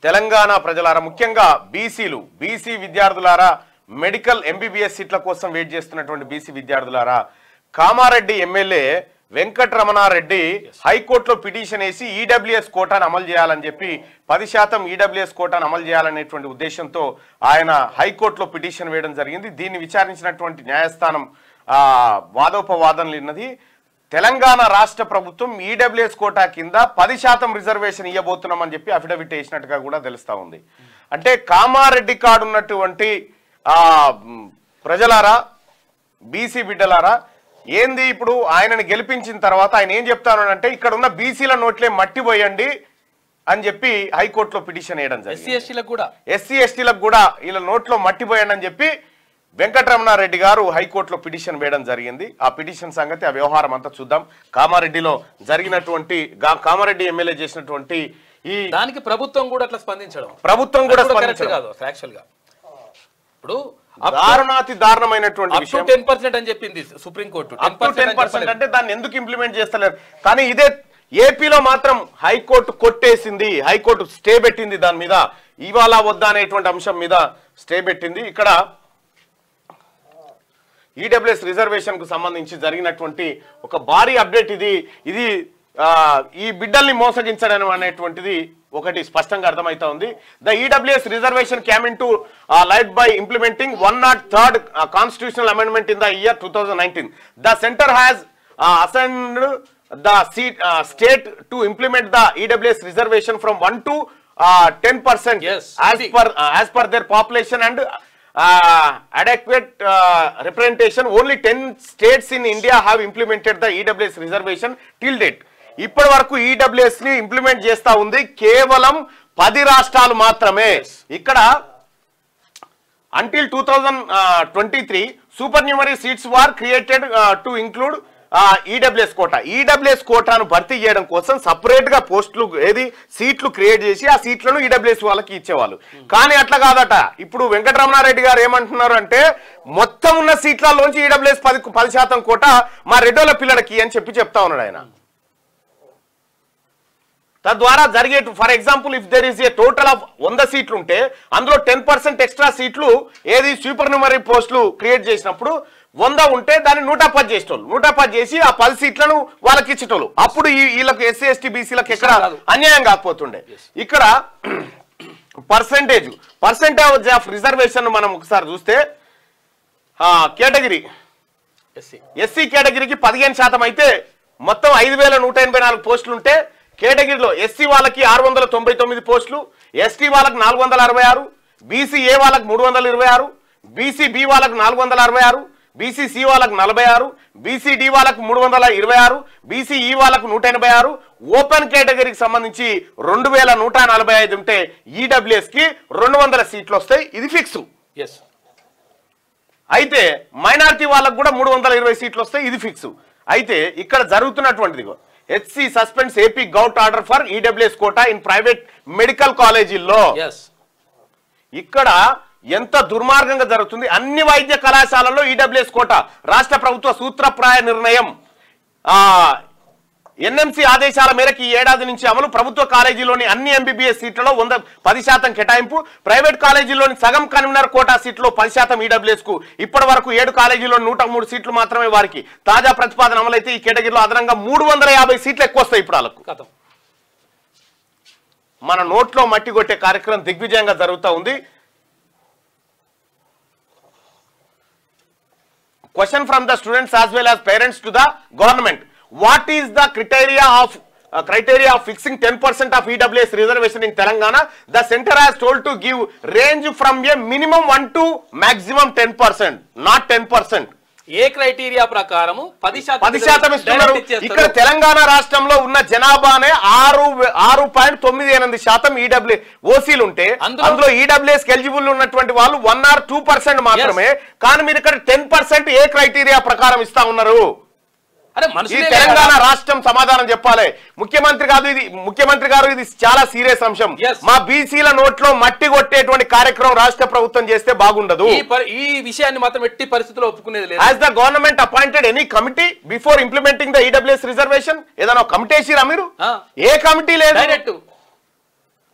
తెలంగాణ ప్రజలారా, ముఖ్యంగా బీసీ విద్యార్థులారా, మెడికల్ ఎంబీబీఎస్ సీట్ల కోసం వెయిట్ చేస్తున్నటువంటి బీసీ విద్యార్థులారా, కామారెడ్డి ఎమ్మెల్యే వెంకటరమణారెడ్డి హైకోర్టులో పిటిషన్ వేసి ఈడబ్ల్యూఎస్ కోటాను అమలు చేయాలని చెప్పి 10% ఈడబ్ల్యూఎస్ కోటాను అమలు చేయాలనేటువంటి ఉద్దేశంతో ఆయన హైకోర్టులో పిటిషన్ వేయడం జరిగింది. దీన్ని విచారించినటువంటి న్యాయస్థానం వాదోపవాదనలు ఉన్నది. తెలంగాణ రాష్ట్ర ప్రభుత్వం ఈడబ్ల్యూఎస్ కోటా కింద 10% రిజర్వేషన్ ఇవ్వబోతున్నామని చెప్పి అఫిడవిట్ వేసినట్టుగా కూడా తెలుస్తా ఉంది. అంటే కామారెడ్డి కాడున్నటువంటి ప్రజలారా, బీసీ బిడ్డలారా, ఏంది ఇప్పుడు ఆయనని గెలిపించిన తర్వాత ఆయన ఏం చెప్తానంటే ఇక్కడ ఉన్న బీసీల నోట్లే మట్టిపోయండి అని చెప్పి హైకోర్టులో పిటిషన్ వేయడం జరిగింది. ఎస్సీ ఎస్టీలకు కూడా వీళ్ళ నోట్లో మట్టిపోయండి అని చెప్పి వెంకటరమణారెడ్డి గారు హైకోర్టులో పిటిషన్ వేయడం జరిగింది. ఆ పిటిషన్ సంగతి, ఆ వ్యవహారం అంతా చూద్దాం. కామారెడ్డిలో జరిగినటువంటి కామారెడ్డి ఎమ్మెల్యే చేసినటువంటి ఈ దానికి ప్రభుత్వం కూడా అట్లా స్పందించడం, ఇప్పుడు దారుణాతి దారుణమైనటువంటి 10% అని చెప్పింది సుప్రీంకోర్టు. 10% అంటే దాన్ని ఎందుకు ఇంప్లిమెంట్ చేస్తలేరు? కానీ ఇదే ఏపీలో మాత్రం హైకోర్టు కొట్టేసింది. హైకోర్టు స్టే పెట్టింది, దాని మీద ఇవాళ వద్దా అనేటువంటి అంశం మీద స్టే పెట్టింది. ఇక్కడ ఈడబ్ల్యూఎస్ రిజర్వేషన్ కు సంబంధించి జరిగినటువంటి ఒక భారీ అప్డేట్ ఇది ఈ బిడ్డల్ని మోసగించడం అనేటువంటిది ఒకటి స్పష్టంగా అర్థమైతా ఉంది. The EWS reservation came in to light by implementing 103rd constitutional amendment in the year 2019. The centre has assigned the state to implement the EWS reservation from 1 to 10% as per their population and adequate representation. Only 10 states in India have implemented the EWS reservation till date. ఇప్పటి వరకు EWS ని implement చేస్తా ఉంది కేవలం 10 రాష్ట్రాలు మాత్రమే. ఇక్కడ until 2023 supernumerary seats were created to include EWS quota. EWS కోటాను భర్తీ చేయడం కోసం సపరేట్ గా పోస్టులు సీట్లు క్రియేట్ చేసి ఆ సీట్లను ఈడబ్ల్యూఎస్ వాళ్ళకి ఇచ్చేవాళ్ళు. కానీ అట్లా కాదట. ఇప్పుడు వెంకటరమణారెడ్డి గారు ఏమంటున్నారు అంటే మొత్తం ఉన్న సీట్లలోంచి ఈడబ్ల్యూఎస్ 10% కోటా మా రెడ్డోల పిల్లలకి అని చెప్తా ఉన్నాడు ఆయన. తద్వారా జరిగే, for example if there is a total of 100 సీట్లు ఉంటే అందులో 10% ఎక్స్ట్రా సీట్లు సూపర్ న్యూమరీ పోస్టులు క్రియేట్ చేసినప్పుడు 100 ఉంటే దాన్ని 110 చేసేటోళ్ళు, 110 చేసి ఆ 10 సీట్లను వాళ్ళకి ఇచ్చేటోళ్ళు. అప్పుడు వీళ్ళకి ఎస్సీ ఎస్టీ బీసీలకు ఎక్కడ అన్యాయం కాకపోతుండే. ఇక్కడ పర్సెంటేజ్ ఆఫ్ రిజర్వేషన్ మనం ఒకసారి చూస్తే కేటగిరీ ఎస్సీ కేటగిరీకి 15% అయితే మొత్తం 5184 పోస్టులు ఉంటే కేటగిరీలో ఎస్సీ వాళ్ళకి 699 పోస్టులు, ఎస్టీ వాళ్ళకి 466, బీసీఏ వాళ్ళకి 326, బీసీబీ వాళ్ళకి 466, బీసీసీ వాళ్ళకు 46, బీసీడీ వాళ్ళకు 326, బీసీఈ వాళ్ళకు 186, ఓపెన్ కేటగిరీకి సంబంధించి 2145 ఉంటే ఈడబ్ల్యూఎస్ కి 200 సీట్లు వస్తాయి. ఇది ఫిక్స్. అయితే మైనారిటీ వాళ్ళకు కూడా 320 సీట్లు వస్తాయి. ఇది ఫిక్స్. అయితే ఇక్కడ జరుగుతున్నటువంటిది HC suspends AP govt order for EWS quota in private medical కాలేజీల్లో. ఇక్కడ ఎంత దుర్మార్గంగా జరుగుతుంది. అన్ని వైద్య కళాశాలల్లో ఈడబ్ల్యూఎస్ కోటా రాష్ట్ర ప్రభుత్వ సూత్రప్రాయ నిర్ణయం ఎన్ఎంసీ ఆదేశాల మేరకు ఈ ఏడాది నుంచి అమలు. ప్రభుత్వ కాలేజీలోని అన్ని ఎంబీబీఎస్ సీట్లలో 10% కేటాయింపు. ప్రైవేట్ కాలేజీలోని సగం కన్వీనర్ కోటా సీట్లో 10% ఈడబ్ల్యూఎస్ కు. ఇప్పటి వరకు 7 కాలేజీలో 103 సీట్లు మాత్రమే వారికి. తాజా ప్రతిపాదన అమలైతే ఈ కేటగిరీలో అదనంగా 350 సీట్లు ఎక్కువ వస్తాయి. ఇప్పుడు వాళ్ళకు మన నోట్లో మట్టి కొట్టే కార్యక్రమం దిగ్విజయంగా జరుగుతూ ఉంది. Question from the students as well as parents to the government. What is the criteria of fixing 10% of EWS reservation in Telangana? The center has told to give range from a minimum 1 to maximum 10%, not 10%. A criteria ప్రకారం 10% ఇస్తున్నారు. ఇక్కడ తెలంగాణ రాష్ట్రంలో ఉన్న జనాభానే 6.98% EW ఓసీలు ఉంటే అందులో EWS eligible ఉన్నటువంటి వాళ్ళు 1 or 2% మాత్రమే. కానీ మీరు ఇక్కడ 10% ఏ క్రైటీరియా ప్రకారం ఇస్తా ఉన్నారు? తెలంగాణ రాష్ట్రం సమాధానం చెప్పాలి. ముఖ్యమంత్రి గారు ఇది చాలా సీరియస్ అంశం. మా బీసీల నోట్లో మట్టి కొట్టేటువంటి కార్యక్రమం రాష్ట్ర ప్రభుత్వం చేస్తే బాగుండదు. ఈ విషయాన్ని మాత్రం ఎట్టి పరిస్థితుల్లో ఒప్పుకునేది లేదు. Has the government appointed any committee before implementing the EWS reservation? ఏదైనా కమిటీ వేసిరా మీరు? ఏ కమిటీ లేదు.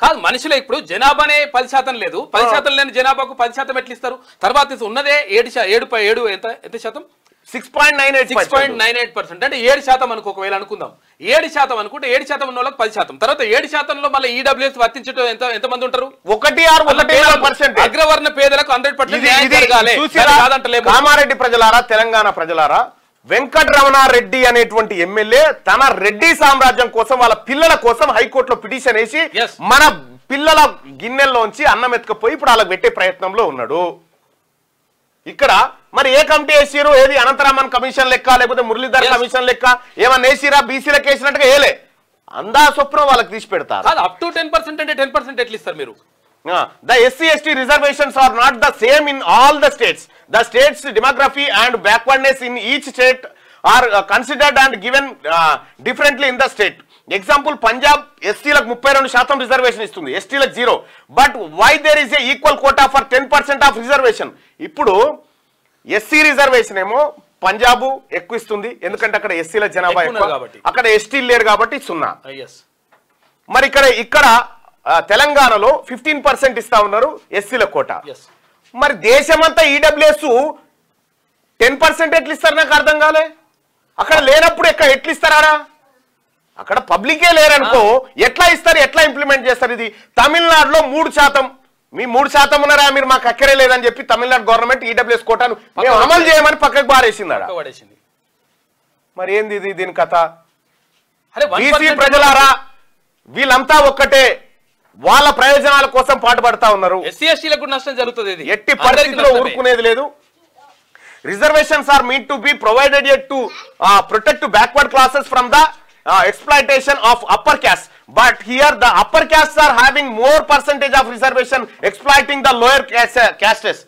కాదు మనుషులే ఇప్పుడు జనాభానే 10% లేదు 10% లేని జనాభాకు 10% ఎట్లా ఇస్తారు తర్వాత ఉన్నదే 7 ఎంత శాతం 6.98% అంటే 7% అనుకో ఒకవేళ అనుకుందాం 7% అనుకుంటే 7% ఉన్న వాళ్ళకి 10% తర్వాత 7%లో మళ్ళీ ఈడబ్ల్యూఎస్ వర్తించడం ఎంత మంది ఉంటారు 1.1% అగ్రవర్ణ పేదలకు 100% కామారెడ్డి ప్రజలారా తెలంగాణ ప్రజలారా వెంకటరమణారెడ్డి అనేటువంటి ఎమ్మెల్యే తన రెడ్డి సామ్రాజ్యం కోసం వాళ్ళ పిల్లల కోసం హైకోర్టులో పిటిషన్ వేసి మన పిల్లల గిన్నెల్లోంచి అన్నం ఎత్తుకపోయి ఇప్పుడు వాళ్ళకి పెట్టే ప్రయత్నంలో ఉన్నాడు ఇక్కడ మరి ఏ కమిటీ వేసిరు ఏది అనంతరామన్ కమిషన్ లెక్క లేకపోతే మురళీధర్ కమిషన్ లెక్క ఏమన్నా వేసిరా బీసీలకు వేసినట్టుగా ఏలే అందా స్వప్నం వాళ్ళకి తీసి పెడతారు అప్ టు 10% అంటే 10% ఎట్లా ఇస్తారు మీరు The SC/ST reservations are not the same in all the states. The states' demography and backwardness in each state are considered and given differently in the state. Example, Punjab SC లకు 32% reservation ఇస్తుంది ST లకు 0. But why there is a equal quota for 10% of reservation? ఇప్పుడు SC reservation ఏమో పంజాబ్ ఎక్కువ ఇస్తుంది ఎందుకంటే అక్కడ ఎస్సీల జనాభా ఎక్కువ అక్కడ ఎస్టీ లేరు కాబట్టి 0. మరి ఇక్కడ తెలంగాణలో 15% ఇస్తా ఉన్నారు ఎస్సీల కోట మరి దేశమంతా ఈడబ్ల్యూఎస్ 10% ఎట్లా ఇస్తారు నాకు అర్థం కాలే అక్కడ లేనప్పుడు ఎట్లా ఇస్తారా అక్కడ పబ్లికే లేరనుకో ఎట్లా ఇస్తారు ఎట్లా ఇంప్లిమెంట్ చేస్తారు ఇది తమిళనాడులో 3% మీ 3% ఉన్నారా మీరు మాకు అక్కరే లేదని చెప్పి తమిళనాడు గవర్నమెంట్ ఈడబ్ల్యూఎస్ కోటాను మేము అమలు చేయమని పక్కకు బారేసిందా మరి ఏంది ఇది దీని కథ బీసీ ప్రజలారా వీళ్ళంతా ఒక్కటే వాళ్ళ ప్రయోజనాల కోసం పాటుపడతా ఉన్నారు ఎస్సీఎస్టీలకు నష్టం జరుగుతుంది ఎట్టి పరిస్థితిలో ఊరుకునేది లేదు reservations are mean to be provided to protect backward classes from the exploitation of upper caste but here the upper castes are having more percentage of reservation exploiting the lower castes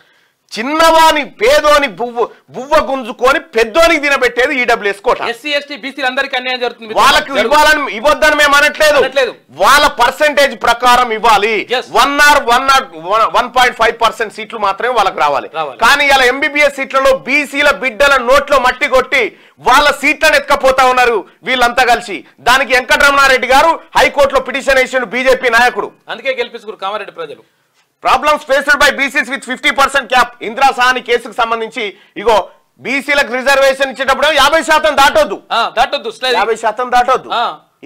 చిన్నవాని పేదోని బువ్వ గుంజుకొని పెద్దోనికి తినబెట్టేది EWS కోట ఎస్సీ/ఎస్టీ BC అందరికీ అన్యాయం జరుగుతుంది వాళ్ళకి ఇవ్వాలని ఇవ్వద్దని మేము అనట్లేదు వాళ్ళ పర్సెంటేజ్ ప్రకారం ఇవ్వాలి 1.5% సీట్లు మాత్రమే వాళ్ళకి రావాలి కానీ ఇలా ఎంబీబీఎస్ సీట్లలో బీసీల బిడ్డల నోట్లో మట్టి కొట్టి వాళ్ళ సీట్లను ఎత్తుకపోతా ఉన్నారు వీళ్ళంతా కలిసి దానికి వెంకటరమణారెడ్డి గారు హైకోర్టులో పిటిషన్ వేసిండు బీజేపీ నాయకుడు అందుకే గెలిపించుకున్నారు కామారెడ్డి ప్రజలు problems faced by BCs with 50% cap Indira Sahni కేసుకు సంబంధించి ఇగో బీసీలకు రిజర్వేషన్ ఇచ్చేటప్పుడు 50% దాటొద్దు 50% దాటొద్దు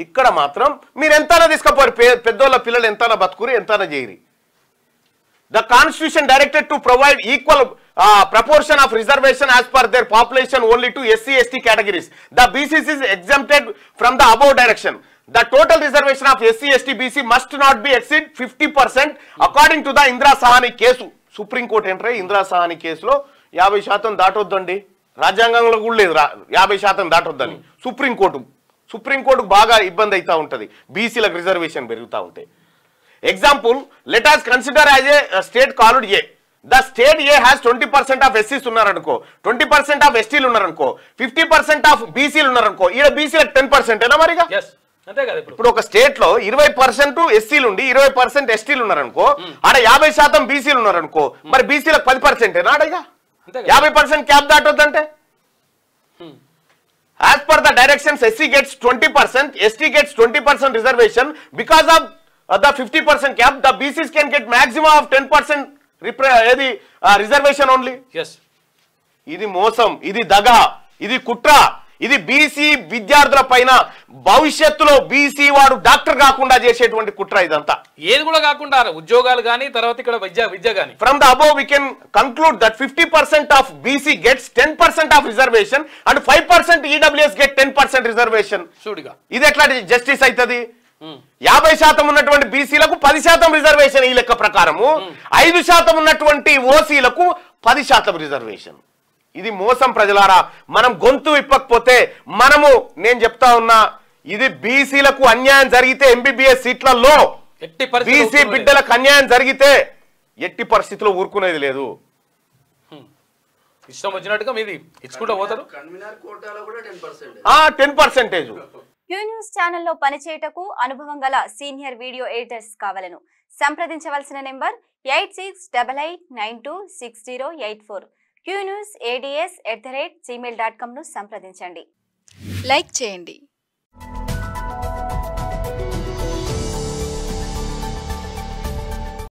ఇక్కడ మాత్రం మీరు ఎంతనా తీసుకపోరు పెద్దోళ్ళ పిల్లలు ఎంతనా బతుకురు ఎంతనా చేయరి The constitution directed to provide equal proportion of reservation as per their population only to SC/ST categories. The BCs is exempted from the above direction. The total reservation of SC/ST BC must not be exceed 50% according to the Indira Sahani case. Supreme Court entry Indira Sahani case lo 50% దాటొద్దండి రాజ్యాంగంలో కూడా లేదు 50% దాటొద్దని supreme court బాగా ఇబ్బంది అవుతా ఉంటది బీసీలకు reservation పెరుగుతా ఉంటాయి Example, let us consider as a state called A. The state A has 20% of SCs ఉన్నారనుకో 20% of ST లు ఉన్నారనుకో 50% of BC లు ఉన్నారనుకో ఈడ BC లకు 10% ఏనా మరిగా ఇప్పుడు ఒక స్టేట్ లో 20% SC లు ఉండి 20% ST లు ఉన్నారనుకో ఆడ 50% BC లు ఉన్నారనుకో మరి BC లకు 10% ఏనా ఆడగా 50% cap దాటొద్దంటే as per the directions SC gets 20% ST gets 20% reservation because of the 50% cap the BCs can get maximum of 10% reservation only ఇది మోసం ఇది దగా ఇది కుట్ర ఇది బీసీ విద్యార్థుల పైన భవిష్యత్తులో బీసీ వాడు డాక్టర్ కాకుండా చేసేటువంటి కుట్ర ఇదంతా ఏది కూడా కాకుండా ఉద్యోగాలు గాని తర్వాత ఇక్కడ విద్య గాని from the above we can conclude that 50% of BC gets 10% of reservation and 5% EWS get 10% reservation చూడిగా ఇది ఎట్లా జస్టిస్ అవుతుంది 50% ఉన్నటువంటి బీసీలకు 10% రిజర్వేషన్ ఈ లెక్క ప్రకారము 5% ఉన్నటువంటి ఓసీలకు 10% రిజర్వేషన్ ఇది మోసం ప్రజలారా మనం గొంతు ఇప్పకపోతే నేను చెప్తా ఉన్నా ఇది బీసీలకు అన్యాయం జరిగితే ఎంబీబీఎస్ సీట్లలో బీసీ బిడ్డలకు అన్యాయం జరిగితే ఎట్టి పరిస్థితిలో ఊరుకునేది లేదు ఇష్టం వచ్చినట్టుగా మీది ఇచ్చుకుంటూ పోతారు 10%. క్యూ న్యూస్ ఛానల్లో పనిచేయటకు అనుభవం గల సీనియర్ వీడియో ఎడిటర్స్ కావాలను సంప్రదించవలసిన నెంబర్ 8688926084 qnews@gmail.com ను సంప్రదించండి. లైక్ చేయండి.